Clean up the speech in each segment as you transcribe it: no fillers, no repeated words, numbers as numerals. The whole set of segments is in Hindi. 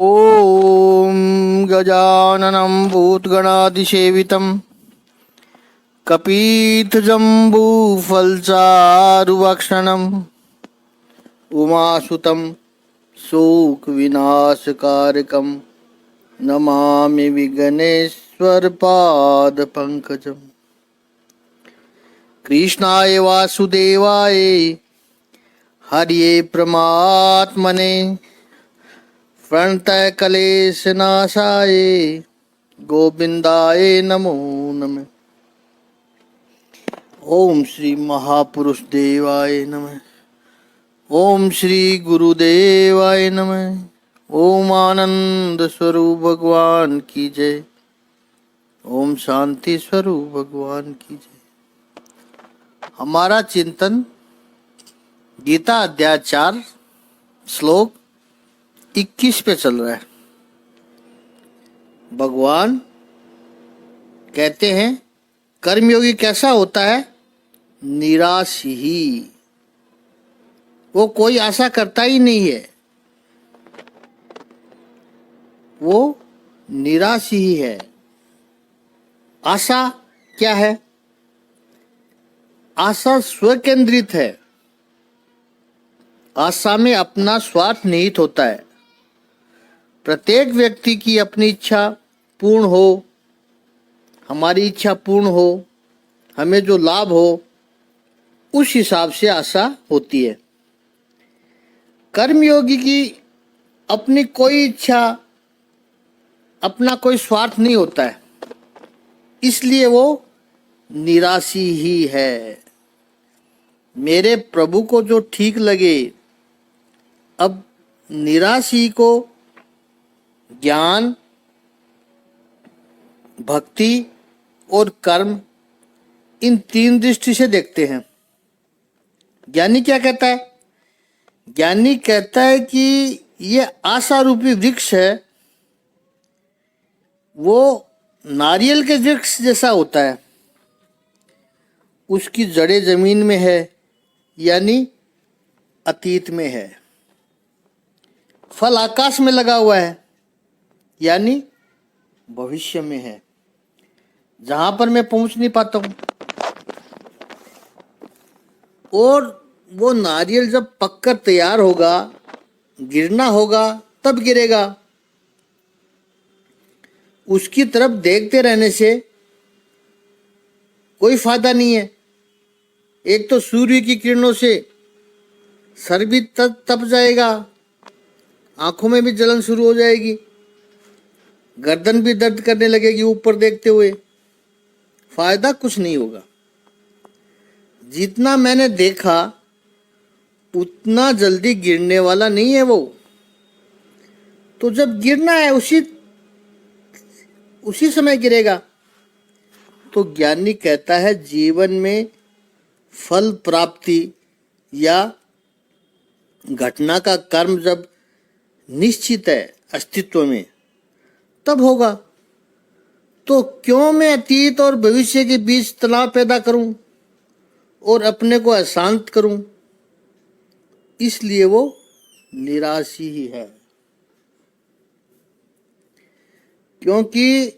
ॐ गजाननं भूतगणाधिसेवितं कपीतजम्बूफलचारुभक्षणम् उमासुतं शोकविनाशकारकं नमामि विघ्नेश्वरपादपङ्कजम्। कृष्णाय वासुदेवाय हरिये परमात्मने प्रणतः क्लेशनाशाय गोविंदाय नमो नमः। ओम श्री महापुरुष देवाय नमः। ओम श्री गुरुदेवाय नमः। ओम आनंद स्वरूप भगवान की जय। ओम शांति स्वरूप भगवान की जय। हमारा चिंतन गीता अध्याय 4 श्लोक 21 पे चल रहा है। भगवान कहते हैं कर्मयोगी कैसा होता है? निराशी ही। वो कोई आशा करता ही नहीं है, वो निराशी ही है। आशा क्या है? आशा स्वकेंद्रित है। आशा में अपना स्वार्थ निहित होता है। प्रत्येक व्यक्ति की अपनी इच्छा पूर्ण हो, हमारी इच्छा पूर्ण हो, हमें जो लाभ हो, उस हिसाब से आशा होती है। कर्मयोगी की अपनी कोई इच्छा, अपना कोई स्वार्थ नहीं होता है, इसलिए वो निराशी ही है। मेरे प्रभु को जो ठीक लगे। अब निराशी को ज्ञान, भक्ति और कर्म, इन 3 दृष्टि से देखते हैं। ज्ञानी क्या कहता है? ज्ञानी कहता है कि ये आशा रूपी वृक्ष है, वो नारियल के वृक्ष जैसा होता है। उसकी जड़ें जमीन में है, यानी अतीत में है। फल आकाश में लगा हुआ है, यानी भविष्य में है, जहां पर मैं पहुंच नहीं पाता हूं। और वो नारियल जब पककर तैयार होगा, गिरना होगा, तब गिरेगा। उसकी तरफ देखते रहने से कोई फायदा नहीं है। एक तो सूर्य की किरणों से सर भी तप जाएगा, आंखों में भी जलन शुरू हो जाएगी, गर्दन भी दर्द करने लगेगी ऊपर देखते हुए। फायदा कुछ नहीं होगा। जितना मैंने देखा उतना जल्दी गिरने वाला नहीं है वो। तो जब गिरना है उसी समय गिरेगा। तो ज्ञानी कहता है जीवन में फल प्राप्ति या घटना का कर्म जब निश्चित है अस्तित्व में, तब होगा। तो क्यों मैं अतीत और भविष्य के बीच तनाव पैदा करूं और अपने को अशांत करूं? इसलिए वो निराशी ही है, क्योंकि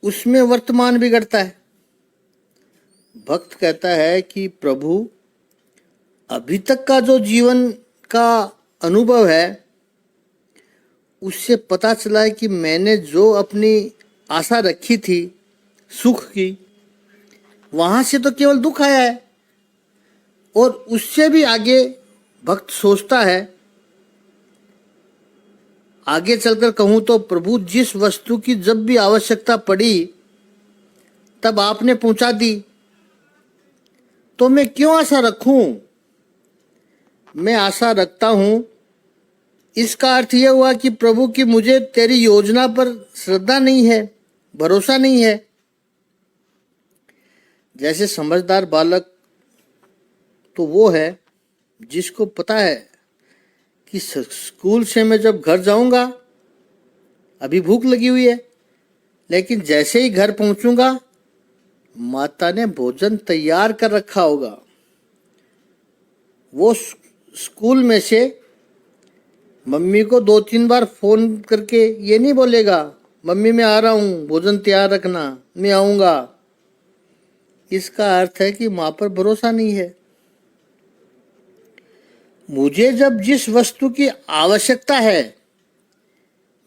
उसमें वर्तमान बिगड़ता है। भक्त कहता है कि प्रभु, अभी तक का जो जीवन का अनुभव है, उससे पता चला है कि मैंने जो अपनी आशा रखी थी सुख की, वहां से तो केवल दुख आया है। और उससे भी आगे भक्त सोचता है, आगे चलकर कहूं तो प्रभु, जिस वस्तु की जब भी आवश्यकता पड़ी तब आपने पहुंचा दी, तो मैं क्यों आशा रखूं? मैं आशा रखता हूं, इसका अर्थ यह हुआ कि प्रभु की मुझे तेरी योजना पर श्रद्धा नहीं है, भरोसा नहीं है। जैसे समझदार बालक तो वो है जिसको पता है कि स्कूल से मैं जब घर जाऊंगा, अभी भूख लगी हुई है, लेकिन जैसे ही घर पहुंचूंगा माता ने भोजन तैयार कर रखा होगा। वो स्कूल में से मम्मी को 2-3 बार फोन करके ये नहीं बोलेगा, मम्मी मैं आ रहा हूँ, भोजन तैयार रखना, मैं आऊँगा। इसका अर्थ है कि माँ पर भरोसा नहीं है। मुझे जब जिस वस्तु की आवश्यकता है,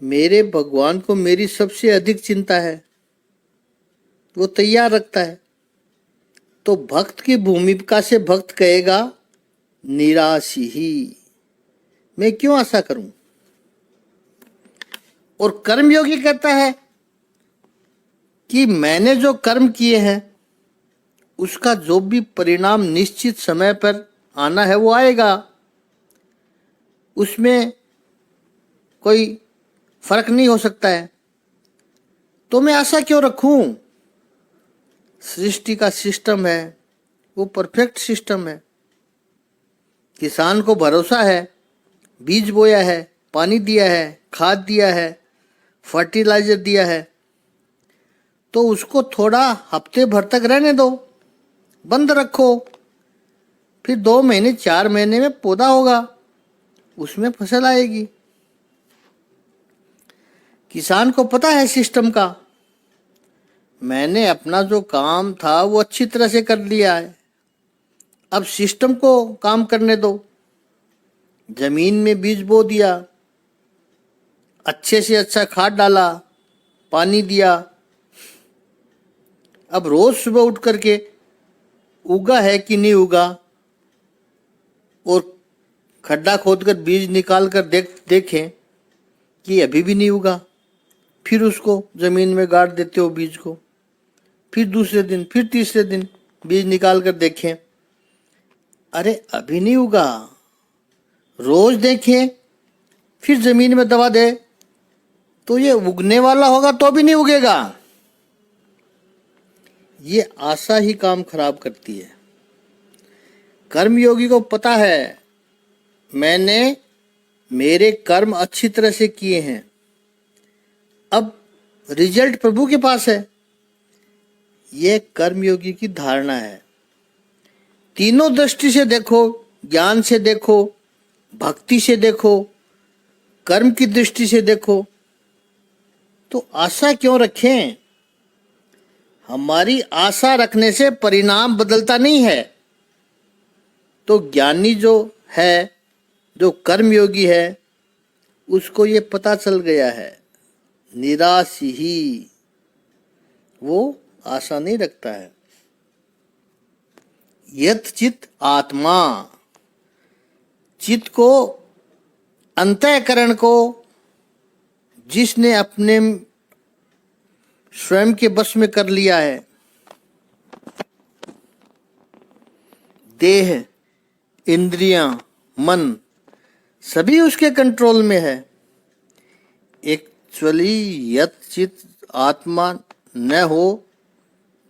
मेरे भगवान को मेरी सबसे अधिक चिंता है, वो तैयार रखता है। तो भक्त की भूमिका से भक्त कहेगा निराशी ही, मैं क्यों आशा करूं। और कर्मयोगी कहता है कि मैंने जो कर्म किए हैं उसका जो भी परिणाम निश्चित समय पर आना है वो आएगा, उसमें कोई फर्क नहीं हो सकता है, तो मैं आशा क्यों रखूं। सृष्टि का सिस्टम है वो परफेक्ट सिस्टम है। किसान को भरोसा है, बीज बोया है, पानी दिया है, खाद दिया है, फर्टिलाइजर दिया है, तो उसको थोड़ा हफ्ते भर तक रहने दो, बंद रखो, फिर 2 महीने 4 महीने में पौधा होगा, उसमें फसल आएगी। किसान को पता है सिस्टम का, मैंने अपना जो काम था वो अच्छी तरह से कर लिया है, अब सिस्टम को काम करने दो। जमीन में बीज बो दिया, अच्छे से अच्छा खाद डाला, पानी दिया, अब रोज सुबह उठ करके उगा है कि नहीं उगा, और खड्डा खोदकर बीज निकाल कर देखें कि अभी भी नहीं उगा, फिर उसको जमीन में गाड़ देते हो बीज को, फिर दूसरे दिन, फिर तीसरे दिन बीज निकाल कर देखें, अरे अभी नहीं उगा, रोज देखें, फिर जमीन में दबा दे तो ये उगने वाला होगा तो भी नहीं उगेगा। ये आशा ही काम खराब करती है। कर्मयोगी को पता है मैंने मेरे कर्म अच्छी तरह से किए हैं, अब रिजल्ट प्रभु के पास है। यह कर्मयोगी की धारणा है। तीनों दृष्टि से देखो, ज्ञान से देखो, भक्ति से देखो, कर्म की दृष्टि से देखो, तो आशा क्यों रखें। हमारी आशा रखने से परिणाम बदलता नहीं है। तो ज्ञानी जो है, जो कर्मयोगी है, उसको ये पता चल गया है, निराशी ही, वो आशा नहीं रखता है। यत चित आत्मा, चित्त को, अंतःकरण को जिसने अपने स्वयं के वश में कर लिया है, देह, इंद्रियां, मन सभी उसके कंट्रोल में है। एक्चुअली यत चित आत्मा न हो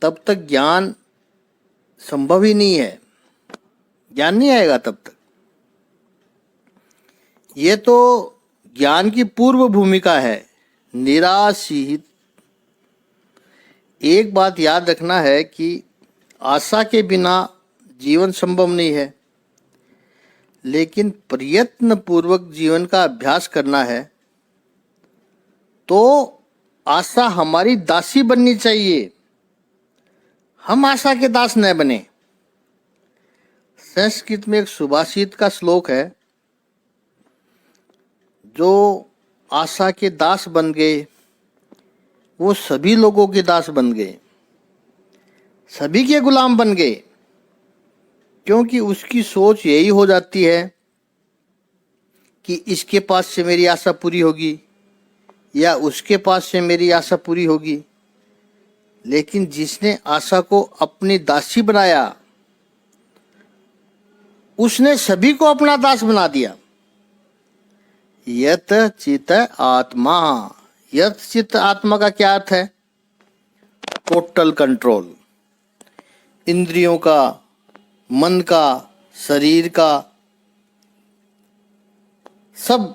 तब तक ज्ञान संभव ही नहीं है, ज्ञान नहीं आएगा तब तक। ये तो ज्ञान की पूर्व भूमिका है, निराशित। एक बात याद रखना है कि आशा के बिना जीवन संभव नहीं है, लेकिन प्रयत्न पूर्वक जीवन का अभ्यास करना है तो आशा हमारी दासी बननी चाहिए, हम आशा के दास न बने। संस्कृत में एक सुभाषित का श्लोक है, जो आशा के दास बन गए वो सभी लोगों के दास बन गए, सभी के गुलाम बन गए, क्योंकि उसकी सोच यही हो जाती है कि इसके पास से मेरी आशा पूरी होगी या उसके पास से मेरी आशा पूरी होगी। लेकिन जिसने आशा को अपनी दासी बनाया, उसने सभी को अपना दास बना दिया। यत चित आत्मा, यत चित आत्मा का क्या अर्थ है? टोटल कंट्रोल, इंद्रियों का, मन का, शरीर का, सब।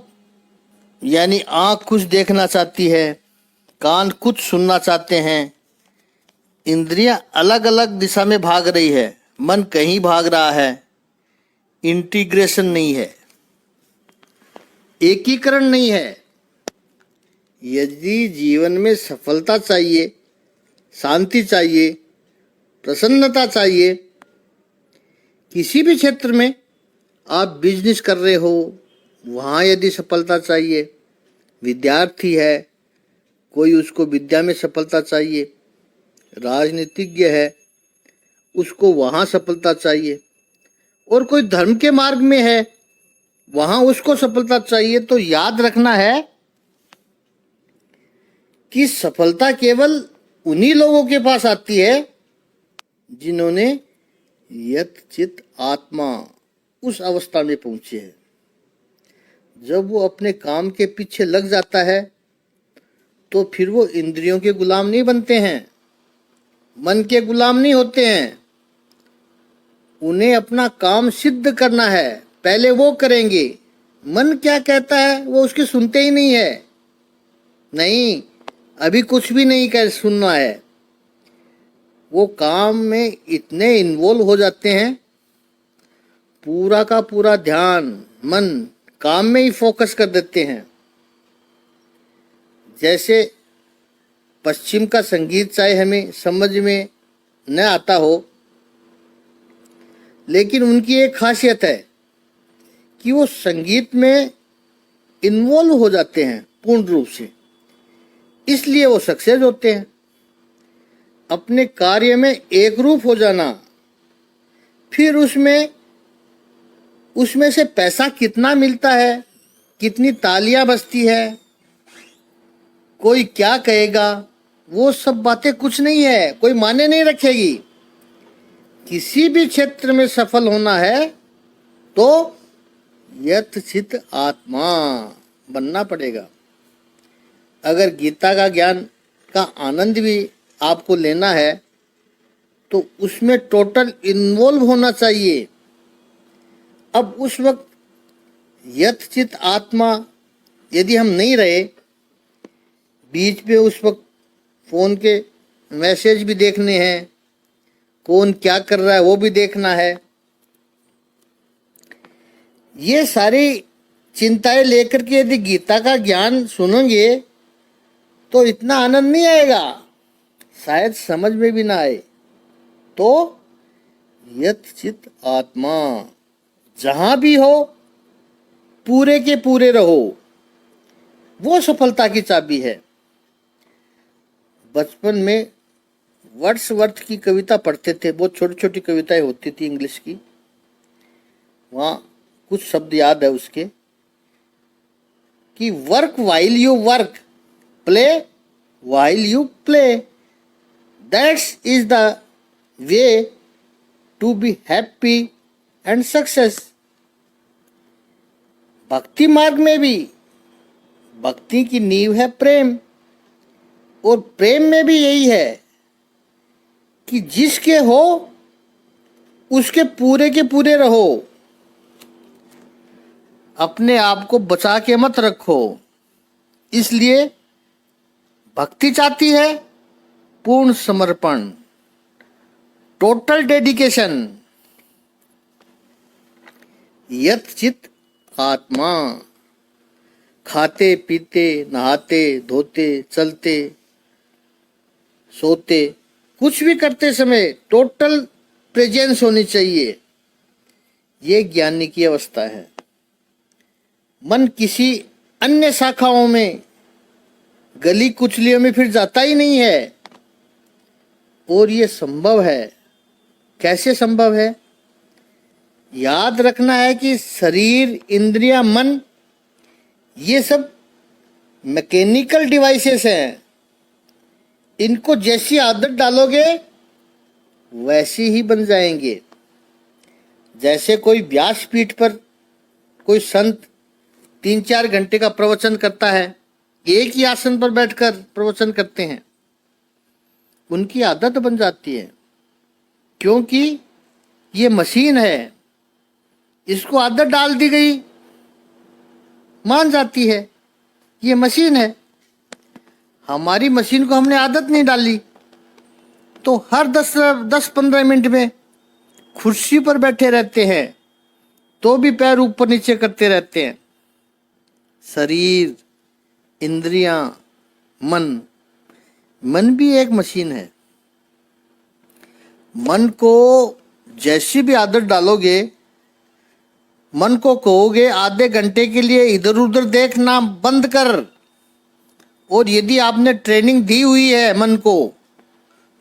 यानी आंख कुछ देखना चाहती है, कान कुछ सुनना चाहते हैं, इंद्रियां अलग अलग दिशा में भाग रही है, मन कहीं भाग रहा है, इंटीग्रेशन नहीं है। एकीकरण नहीं है। यदि जीवन में सफलता चाहिए, शांति चाहिए, प्रसन्नता चाहिए, किसी भी क्षेत्र में आप बिजनेस कर रहे हो, वहाँ यदि सफलता चाहिए, विद्यार्थी है, कोई उसको विद्या में सफलता चाहिए, राजनीतिज्ञ है, उसको वहाँ सफलता चाहिए, और कोई धर्म के मार्ग में है, वहाँ उसको सफलता चाहिए, तो याद रखना है कि सफलता केवल उन्हीं लोगों के पास आती है जिन्होंने यत चित आत्मा उस अवस्था में पहुंचे हैं। जब वो अपने काम के पीछे लग जाता है तो फिर वो इंद्रियों के गुलाम नहीं बनते हैं, मन के गुलाम नहीं होते हैं। उन्हें अपना काम सिद्ध करना है, पहले वो करेंगे। मन क्या कहता है वो उसकी सुनते ही नहीं है। नहीं, अभी कुछ भी नहीं कर सुनना है। वो काम में इतने इन्वॉल्व हो जाते हैं, पूरा का पूरा ध्यान मन काम में ही फोकस कर देते हैं। जैसे पश्चिम का संगीत चाहे हमें समझ में न आता हो, लेकिन उनकी एक खासियत है कि वो संगीत में इन्वॉल्व हो जाते हैं पूर्ण रूप से, इसलिए वो सक्सेस होते हैं। अपने कार्य में एक रूप हो जाना, फिर उसमें से पैसा कितना मिलता है, कितनी तालियां बजती है, कोई क्या कहेगा, वो सब बातें कुछ नहीं है, कोई मायने नहीं रखेगी। किसी भी क्षेत्र में सफल होना है तो यत चित आत्मा बनना पड़ेगा। अगर गीता का ज्ञान का आनंद भी आपको लेना है तो उसमें टोटल इन्वॉल्व होना चाहिए। अब उस वक्त यत चित आत्मा यदि हम नहीं रहे, बीच में उस वक्त फोन के मैसेज भी देखने हैं, कौन क्या कर रहा है वो भी देखना है, ये सारी चिंताएं लेकर के यदि गीता का ज्ञान सुनेंगे तो इतना आनंद नहीं आएगा, शायद समझ में भी ना आए। तो यत चित आत्मा जहां भी हो पूरे के पूरे रहो, वो सफलता की चाबी है। बचपन में वर्ड्सवर्थ की कविता पढ़ते थे, बहुत छोटी छोटी कविताएं होती थी इंग्लिश की, वहाँ कुछ शब्द याद है उसके कि work while you work, play while you play, that's is the way to be happy and success. भक्ति मार्ग में भी भक्ति की नींव है प्रेम, और प्रेम में भी यही है कि जिसके हो उसके पूरे के पूरे रहो, अपने आप को बचा के मत रखो। इसलिए भक्ति चाहती है पूर्ण समर्पण, टोटल डेडिकेशन। यत चित आत्मा, खाते पीते नहाते धोते चलते सोते कुछ भी करते समय टोटल प्रेजेंस होनी चाहिए। ये ज्ञानी की अवस्था है। मन किसी अन्य शाखाओं में, गली कुचलियों में फिर जाता ही नहीं है। और ये संभव है। कैसे संभव है? याद रखना है कि शरीर, इंद्रियां, मन ये सब मैकेनिकल डिवाइसेस हैं। इनको जैसी आदत डालोगे वैसी ही बन जाएंगे। जैसे कोई व्यासपीठ पर कोई संत 3-4 घंटे का प्रवचन करता है, एक ही आसन पर बैठकर प्रवचन करते हैं, उनकी आदत बन जाती है। क्योंकि ये मशीन है, इसको आदत डाल दी गई, मान जाती है। ये मशीन है, हमारी मशीन को हमने आदत नहीं डाली, तो हर 10-15 मिनट में कुर्सी पर बैठे रहते हैं, तो भी पैर ऊपर नीचे करते रहते हैं। शरीर, इंद्रियां, मन। मन भी एक मशीन है। मन को जैसी भी आदत डालोगे, मन को कहोगे आधे घंटे के लिए इधर उधर देखना बंद कर, और यदि आपने ट्रेनिंग दी हुई है मन को,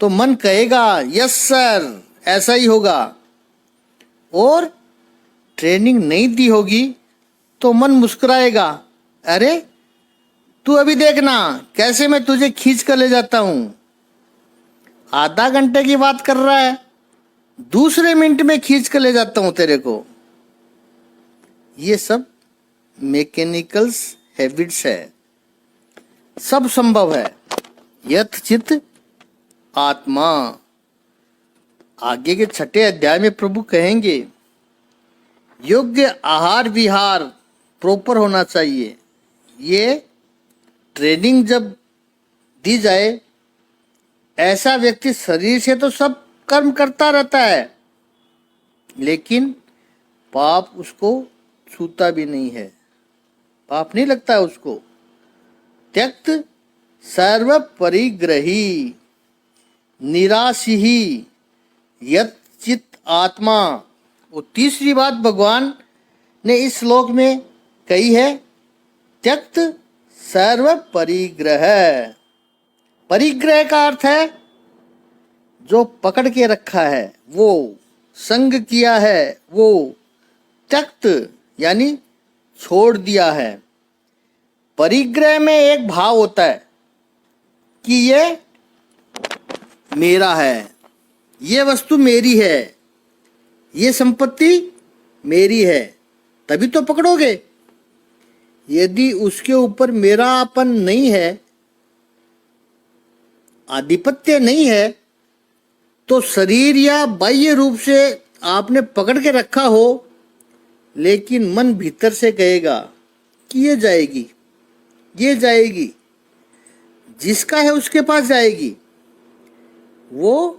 तो मन कहेगा यस सर, ऐसा ही होगा। और ट्रेनिंग नहीं दी होगी तो मन मुस्कुराएगा, अरे तू अभी देखना कैसे मैं तुझे खींच कर ले जाता हूं। आधा घंटे की बात कर रहा है, दूसरे मिनट में खींच कर ले जाता हूं तेरे को। ये सब मैकेनिकल्स हैबिट्स है। सब संभव है यथचित आत्मा। आगे के 6 अध्याय में प्रभु कहेंगे योग्य आहार विहार प्रॉपर होना चाहिए। ये ट्रेनिंग जब दी जाए, ऐसा व्यक्ति शरीर से तो सब कर्म करता रहता है, लेकिन पाप उसको छूता भी नहीं है, पाप नहीं लगता है उसको। त्यक्त सर्व परिग्रही निराशी यच्चित आत्मा। और तीसरी बात भगवान ने इस श्लोक में कही है, त्यक्त सर्व परिग्रह। परिग्रह का अर्थ है जो पकड़ के रखा है, वो संग किया है, वो त्यक्त यानी छोड़ दिया है। परिग्रह में एक भाव होता है कि ये मेरा है, ये वस्तु मेरी है, ये संपत्ति मेरी है, तभी तो पकड़ोगे। यदि उसके ऊपर मेरापन नहीं है, आधिपत्य नहीं है, तो शरीर या बाह्य रूप से आपने पकड़ के रखा हो, लेकिन मन भीतर से कहेगा कि ये जाएगी, ये जाएगी, जिसका है उसके पास जाएगी। वो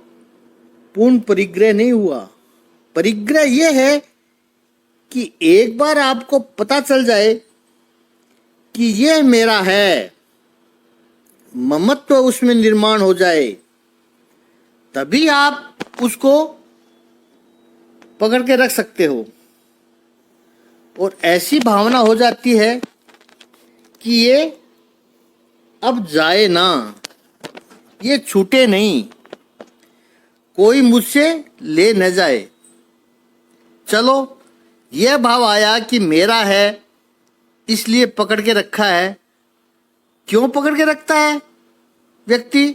पूर्ण परिग्रह नहीं हुआ। परिग्रह ये है कि एक बार आपको पता चल जाए कि ये मेरा है, ममत्व उसमें निर्माण हो जाए, तभी आप उसको पकड़ के रख सकते हो। और ऐसी भावना हो जाती है कि ये अब जाए ना, ये छूटे नहीं, कोई मुझसे ले न जाए। चलो, यह भाव आया कि मेरा है इसलिए पकड़ के रखा है। क्यों पकड़ के रखता है व्यक्ति?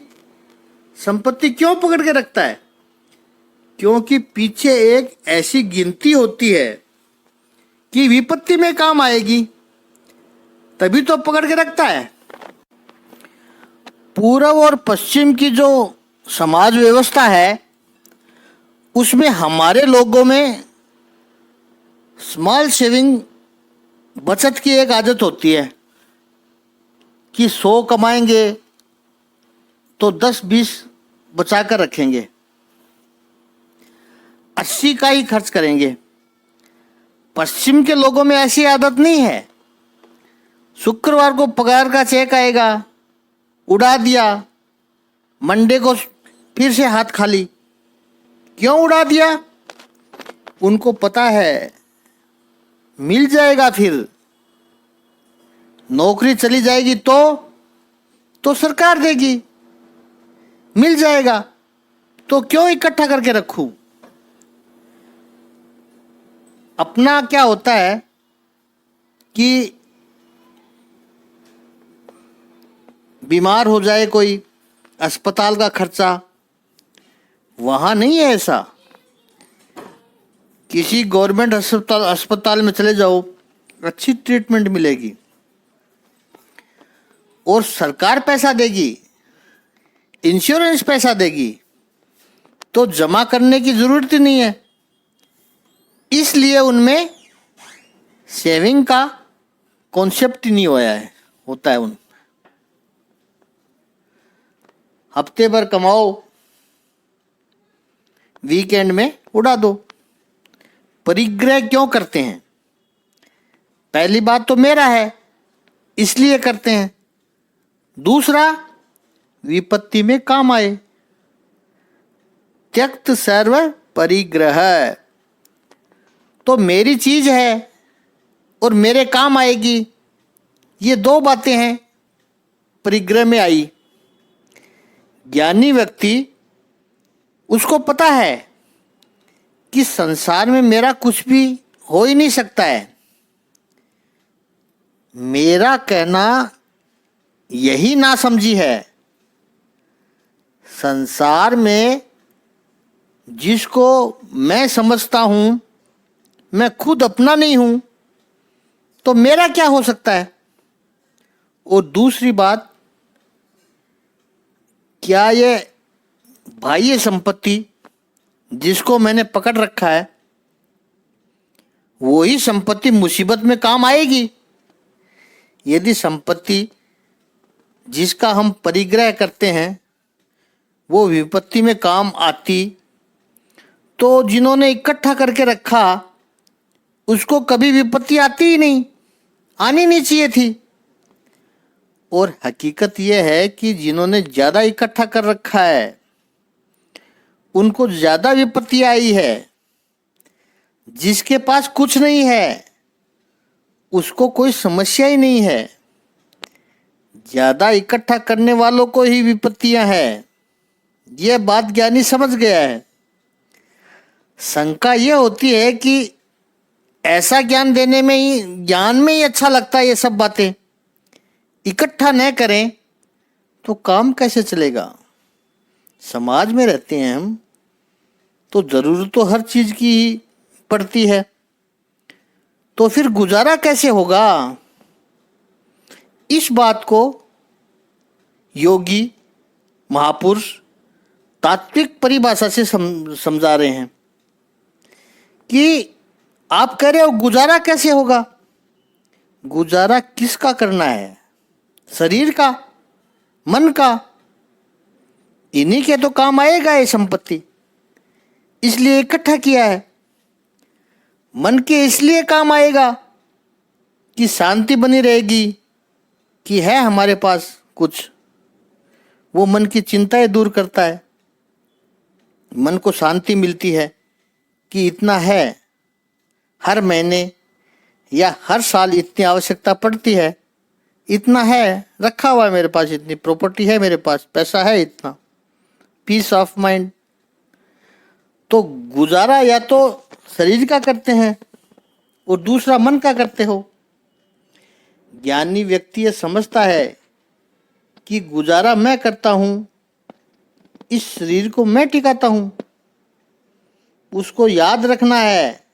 संपत्ति क्यों पकड़ के रखता है? क्योंकि पीछे एक ऐसी गिनती होती है कि विपत्ति में काम आएगी, तभी तो पकड़ के रखता है। पूर्व और पश्चिम की जो समाज व्यवस्था है, उसमें हमारे लोगों में स्मॉल सेविंग, बचत की एक आदत होती है कि 100 कमाएंगे तो 10-20 बचा कर रखेंगे, 80 का ही खर्च करेंगे। पश्चिम के लोगों में ऐसी आदत नहीं है। शुक्रवार को पगार का चेक आएगा, उड़ा दिया, मंडे को फिर से हाथ खाली। क्यों उड़ा दिया? उनको पता है मिल जाएगा, फिर नौकरी चली जाएगी तो सरकार देगी, मिल जाएगा, तो क्यों इकट्ठा करके रखूं। अपना क्या होता है कि बीमार हो जाए कोई, अस्पताल का खर्चा, वहाँ नहीं है ऐसा। किसी गवर्नमेंट अस्पताल में चले जाओ, अच्छी ट्रीटमेंट मिलेगी और सरकार पैसा देगी, इंश्योरेंस पैसा देगी, तो जमा करने की जरूरत ही नहीं है। इसलिए उनमें सेविंग का कॉन्सेप्ट ही नहीं होता है। उन हफ्ते भर कमाओ, वीकेंड में उड़ा दो। परिग्रह क्यों करते हैं? पहली बात तो मेरा है, इसलिए करते हैं। दूसरा, विपत्ति में काम आए। त्यक्त सर्व परिग्रह, तो मेरी चीज है और मेरे काम आएगी, ये दो बातें हैं परिग्रह में आई। ज्ञानी व्यक्ति, उसको पता है कि संसार में मेरा कुछ भी हो ही नहीं सकता है। मेरा कहना यही नासमझी है। संसार में जिसको मैं समझता हूं, मैं खुद अपना नहीं हूं, तो मेरा क्या हो सकता है। और दूसरी बात, क्या ये बाह्य संपत्ति जिसको मैंने पकड़ रखा है, वही संपत्ति मुसीबत में काम आएगी। यदि संपत्ति जिसका हम परिग्रह करते हैं वो विपत्ति में काम आती, तो जिन्होंने इकट्ठा करके रखा उसको कभी विपत्ति आती ही नहीं, आनी नहीं चाहिए थी। और हकीकत यह है कि जिन्होंने ज़्यादा इकट्ठा कर रखा है उनको ज़्यादा विपत्ति आई है। जिसके पास कुछ नहीं है उसको कोई समस्या ही नहीं है। ज़्यादा इकट्ठा करने वालों को ही विपत्तियां हैं। यह बात ज्ञानी समझ गया है। शंका यह होती है कि ऐसा ज्ञान देने में ही, ज्ञान में ही अच्छा लगता है ये सब बातें, इकट्ठा न करें तो काम कैसे चलेगा। समाज में रहते हैं हम, तो जरूरत तो हर चीज की ही पड़ती है, तो फिर गुजारा कैसे होगा। इस बात को योगी महापुरुष तात्विक परिभाषा से समझा रहे हैं कि आप कह रहे हो गुजारा कैसे होगा। गुजारा किसका करना है, शरीर का, मन का। इन्हीं के तो काम आएगा ये संपत्ति, इसलिए इकट्ठा किया है। मन के इसलिए काम आएगा कि शांति बनी रहेगी, कि है हमारे पास कुछ, वो मन की चिंताएं दूर करता है। मन को शांति मिलती है कि इतना है, हर महीने या हर साल इतनी आवश्यकता पड़ती है, इतना है रखा हुआ है मेरे पास, इतनी प्रॉपर्टी है मेरे पास, पैसा है इतना, पीस ऑफ माइंड। तो गुजारा या तो शरीर का करते हैं और दूसरा मन का करते हो। ज्ञानी व्यक्ति ये समझता है कि गुजारा मैं करता हूं, इस शरीर को मैं टिकाता हूं। उसको याद रखना है,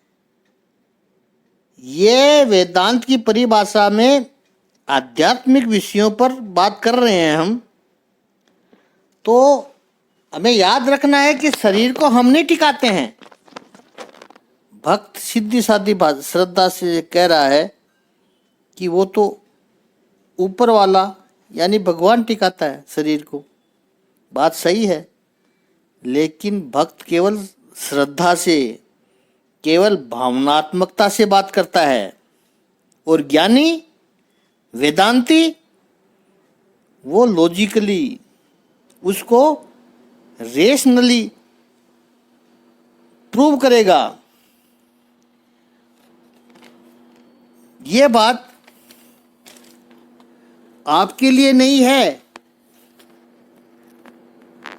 ये वेदांत की परिभाषा में आध्यात्मिक विषयों पर बात कर रहे हैं हम, तो हमें याद रखना है कि शरीर को हम नहीं टिकाते हैं। भक्त सीधी सादी बात श्रद्धा से कह रहा है कि वो तो ऊपर वाला यानी भगवान टिकाता है शरीर को। बात सही है, लेकिन भक्त केवल श्रद्धा से, केवल भावनात्मकता से बात करता है, और ज्ञानी वेदांती वो लॉजिकली, उसको रेशनली प्रूव करेगा। ये बात आपके लिए नहीं है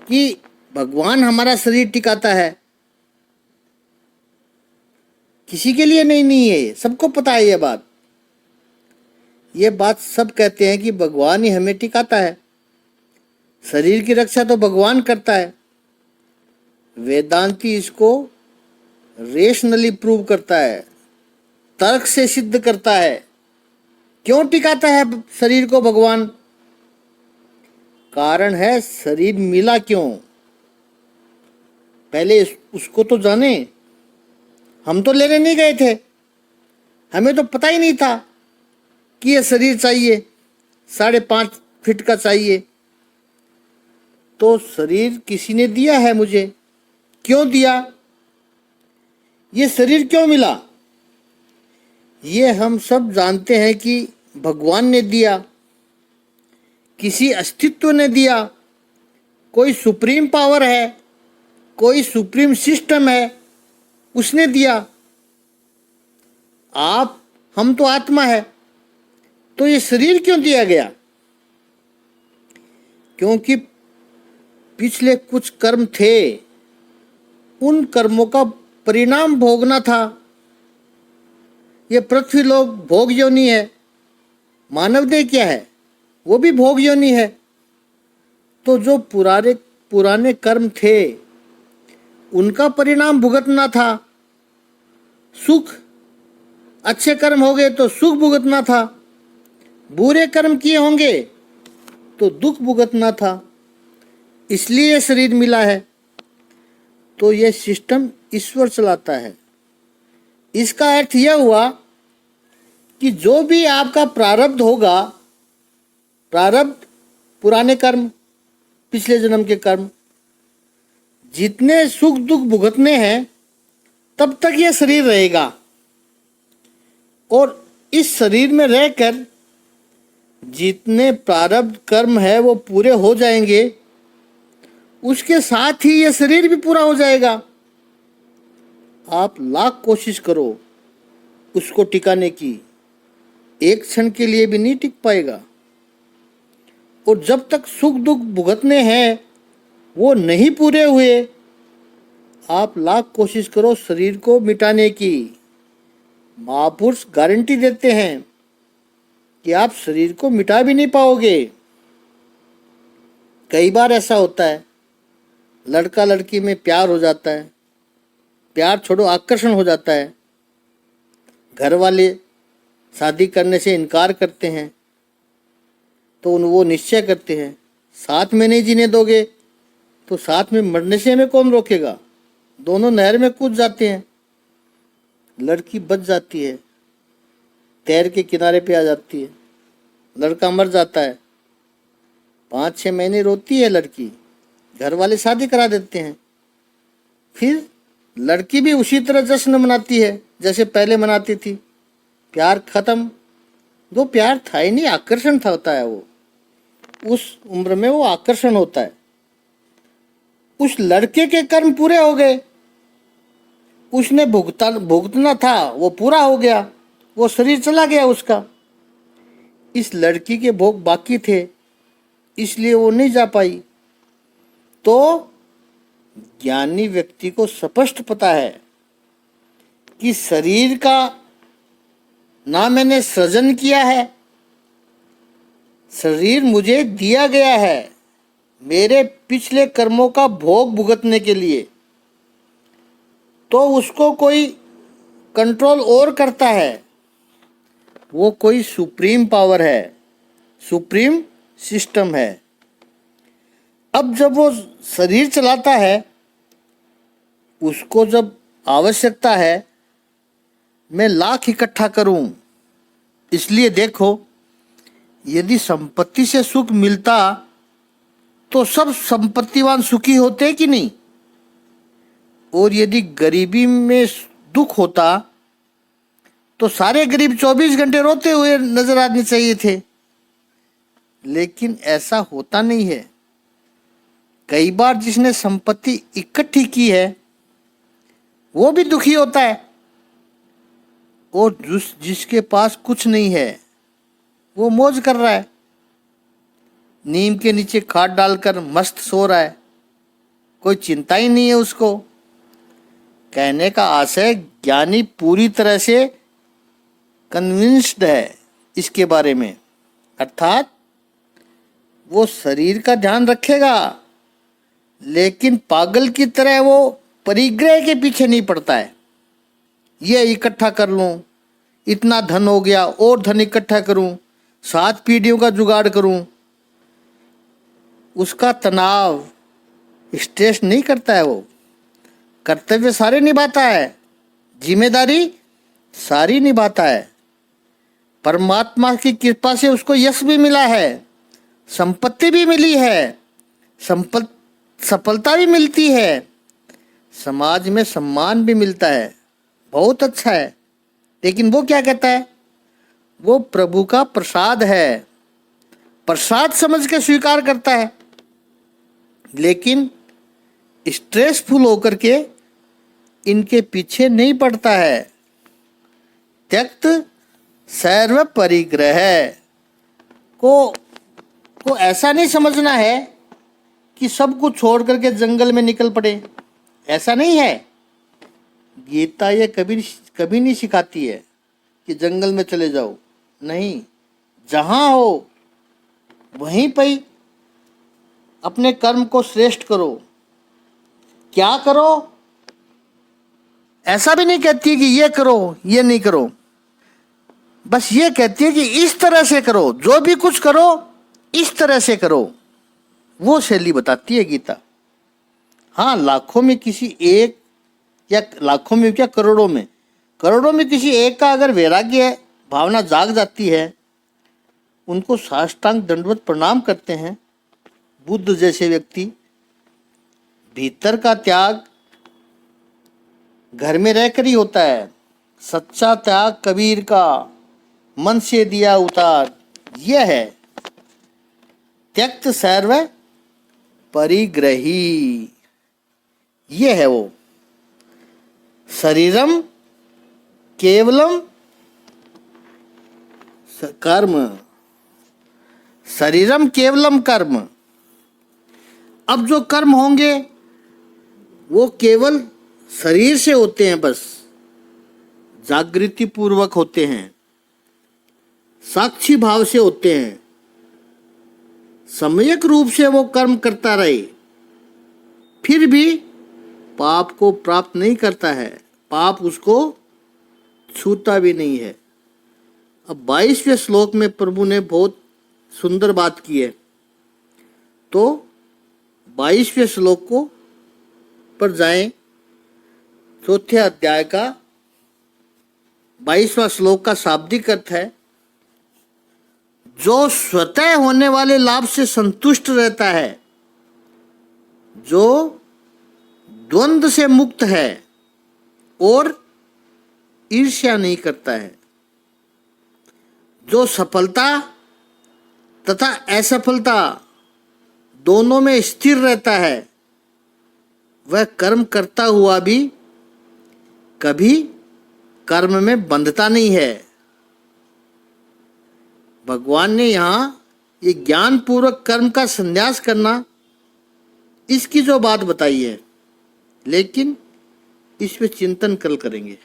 कि भगवान हमारा शरीर टिकाता है, किसी के लिए नहीं है। सबको पता है ये बात। ये बात सब कहते हैं कि भगवान ही हमें टिकाता है, शरीर की रक्षा तो भगवान करता है। वेदांती इसको रेशनली प्रूव करता है, तर्क से सिद्ध करता है। क्यों टिकाता है शरीर को भगवान? कारण है शरीर मिला क्यों, पहले उसको तो जाने। हम तो लेने नहीं गए थे, हमें तो पता ही नहीं था कि ये शरीर चाहिए, 5.5 फीट का चाहिए। तो शरीर किसी ने दिया है मुझे। क्यों दिया? ये शरीर क्यों मिला? ये हम सब जानते हैं कि भगवान ने दिया, किसी अस्तित्व ने दिया, कोई सुप्रीम पावर है, कोई सुप्रीम सिस्टम है, उसने दिया। हम तो आत्मा है, तो ये शरीर क्यों दिया गया? क्योंकि पिछले कुछ कर्म थे, उन कर्मों का परिणाम भोगना था। ये पृथ्वी लोक भोग योनि है, मानव देह क्या है? वो भी भोग योनि है। तो जो पुराने कर्म थे, उनका परिणाम भुगतना था। सुख, अच्छे कर्म हो गए तो सुख भुगतना था, बुरे कर्म किए होंगे तो दुख भुगतना था। इसलिए ये शरीर मिला है। तो यह सिस्टम ईश्वर चलाता है। इसका अर्थ यह हुआ कि जो भी आपका प्रारब्ध होगा, प्रारब्ध पुराने कर्म, पिछले जन्म के कर्म, जितने सुख दुख भुगतने हैं तब तक यह शरीर रहेगा। और इस शरीर में रहकर जितने प्रारब्ध कर्म है वो पूरे हो जाएंगे, उसके साथ ही यह शरीर भी पूरा हो जाएगा। आप लाख कोशिश करो उसको टिकाने की, एक क्षण के लिए भी नहीं टिक पाएगा। और जब तक सुख दुख भुगतने हैं वो नहीं पूरे हुए, आप लाख कोशिश करो शरीर को मिटाने की। महापुरुष गारंटी देते हैं कि आप शरीर को मिटा भी नहीं पाओगे। कई बार ऐसा होता है, लड़का लड़की में प्यार हो जाता है, प्यार छोड़ो आकर्षण हो जाता है, घर वाले शादी करने से इनकार करते हैं, तो वो निश्चय करते हैं साथ में नहीं जीने दोगे तो साथ में मरने से हमें कौन रोकेगा। दोनों नहर में कूद जाते हैं, लड़की बच जाती है, तैर के किनारे पे आ जाती है, लड़का मर जाता है। 5-6 महीने रोती है लड़की, घर वाले शादी करा देते हैं। फिर लड़की भी उसी तरह जश्न मनाती है जैसे पहले मनाती थी। प्यार खत्म। वो प्यार था ही नहीं, आकर्षण था होता है। वो उस उम्र में वो आकर्षण होता है। उस लड़के के कर्म पूरे हो गए, उसने भुगतना था वो पूरा हो गया, वो शरीर चला गया उसका। इस लड़की के भोग बाकी थे, इसलिए वो नहीं जा पाई। तो ज्ञानी व्यक्ति को स्पष्ट पता है कि शरीर का ना मैंने सृजन किया है, शरीर मुझे दिया गया है मेरे पिछले कर्मों का भोग भुगतने के लिए। तो उसको कोई कंट्रोल और करता है, वो कोई सुप्रीम पावर है, सुप्रीम सिस्टम है। अब जब वो शरीर चलाता है, उसको जब आवश्यकता है मैं लाख इकट्ठा करूं, इसलिए देखो यदि संपत्ति से सुख मिलता तो सब संपत्तिवान सुखी होते कि नहीं? और यदि गरीबी में दुख होता तो सारे गरीब 24 घंटे रोते हुए नजर आने चाहिए थे। लेकिन ऐसा होता नहीं है। कई बार जिसने संपत्ति इकट्ठी की है वो भी दुखी होता है, और जिसके पास कुछ नहीं है वो मौज कर रहा है, नीम के नीचे खाट डालकर मस्त सो रहा है, कोई चिंता ही नहीं है उसको। कहने का आशय, ज्ञानी पूरी तरह से कन्विंस्ड है इसके बारे में, अर्थात वो शरीर का ध्यान रखेगा लेकिन पागल की तरह वो परिग्रह के पीछे नहीं पड़ता है। ये इकट्ठा कर लूं, इतना धन हो गया और धन इकट्ठा करूं, 7 पीढ़ियों का जुगाड़ करूं, उसका तनाव स्ट्रेस नहीं करता है। वो कर्तव्य सारे निभाता है, जिम्मेदारी सारी निभाता है। परमात्मा की कृपा से उसको यश भी मिला है, संपत्ति भी मिली है, सफलता भी मिलती है, समाज में सम्मान भी मिलता है, बहुत अच्छा है। लेकिन वो क्या कहता है? वो प्रभु का प्रसाद है, प्रसाद समझ के स्वीकार करता है, लेकिन स्ट्रेसफुल होकर के इनके पीछे नहीं पड़ता है। त्यक्त सर्व परिग्रह को ऐसा नहीं समझना है कि सब कुछ छोड़ करके जंगल में निकल पड़े, ऐसा नहीं है। गीता ये कभी नहीं सिखाती है कि जंगल में चले जाओ, नहीं, जहाँ हो वहीं पर ही अपने कर्म को श्रेष्ठ करो। क्या करो, ऐसा भी नहीं कहती है कि ये करो ये नहीं करो, बस ये कहती है कि इस तरह से करो, जो भी कुछ करो इस तरह से करो, वो शैली बताती है गीता। हाँ, लाखों में किसी एक, या लाखों में क्या करोड़ों में किसी एक का अगर वैराग्य भावना जाग जाती है, उनको साष्टांग दंडवत प्रणाम करते हैं बुद्ध जैसे व्यक्ति। भीतर का त्याग घर में रहकर ही होता है। सच्चा त्याग कबीर का मन से दिया उतार, यह है त्यक्त सर्व परिग्रही। यह है वो शरीरम केवलम कर्म, शरीरम केवलम कर्म। अब जो कर्म होंगे वो केवल शरीर से होते हैं, बस जागृति पूर्वक होते हैं, साक्षी भाव से होते हैं। सम्यक रूप से वो कर्म करता रहे फिर भी पाप को प्राप्त नहीं करता है, पाप उसको छूता भी नहीं है। अब 22वें श्लोक में प्रभु ने बहुत सुंदर बात की है, तो 22वें श्लोक को पर जाएं। चौथे अध्याय का 22वां श्लोक का शाब्दिक अर्थ है, जो स्वतः होने वाले लाभ से संतुष्ट रहता है, जो द्वंद्व से मुक्त है और ईर्ष्या नहीं करता है, जो सफलता तथा असफलता दोनों में स्थिर रहता है, वह कर्म करता हुआ भी कभी कर्म में बंधता नहीं है। भगवान ने यहाँ ये ज्ञान पूर्वक कर्म का संन्यास करना, इसकी जो बात बताई है, लेकिन इस पे चिंतन कल करेंगे।